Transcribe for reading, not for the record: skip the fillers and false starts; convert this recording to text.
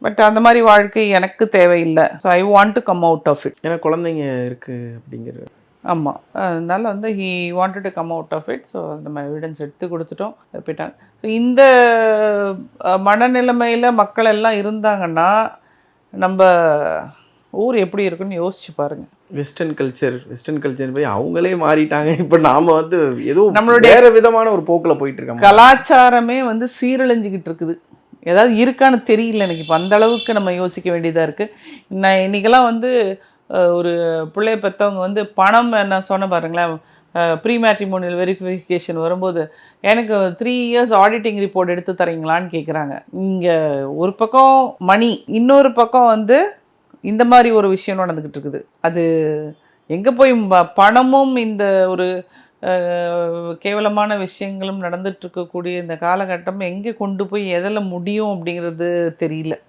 But அந்த மாதிரி வாழ்க்கை எனக்கு தேவையில்லை. So I want to come out of it. ஏன்னா குழந்தைங்க இருக்குது அப்படிங்கிற. ஆமாம், அதனால வந்து he wanted to come out of it. So நம்ம எவிடன்ஸ் எடுத்து கொடுத்துட்டோம், போயிட்டாங்க. ஸோ இந்த மனநிலைமையில் மக்கள் எல்லாம் இருந்தாங்கன்னா நம்ம ஊர் எப்படி இருக்குன்னு யோசிச்சு பாருங்க. வெஸ்டர்ன் கல்ச்சர் போய் அவங்களே மாறிட்டாங்க. இப்போ நாம வந்து ஏதோ நம்மளுடைய வேற விதமான ஒரு போக்கில் போயிட்டு இருக்கோம். கலாச்சாரமே வந்து சீரழிஞ்சுக்கிட்டு இருக்குது. ஏதாவது இருக்கான்னு தெரியல எனக்கு. இப்போ அந்த அளவுக்கு நம்ம யோசிக்க வேண்டியதாக இருக்குது. நான் இன்றைக்கெல்லாம் வந்து ஒரு பிள்ளைய பெற்றவங்க வந்து பணம் என்ன சொன்ன பாருங்களேன், ப்ரீ மேட்ரிமோனியல் வெரிஃபிகேஷன் வரும்போது எனக்கு 3 இயர்ஸ் ஆடிட்டிங் ரிப்போர்ட் எடுத்து தரீங்களான்னு கேட்குறாங்க. இங்கே ஒரு பக்கம் மணி, இன்னொரு பக்கம் வந்து இந்த மாதிரி ஒரு விஷயம் நடந்துக்கிட்டு இருக்குது. அது எங்கே போய் பணமும் இந்த ஒரு கேவலமான விஷயங்களும் நடந்துட்டு இருக்கக்கூடிய இந்த காலகட்டம் எங்கே கொண்டு போய் எதில் முடியும் அப்படிங்கிறது தெரியல.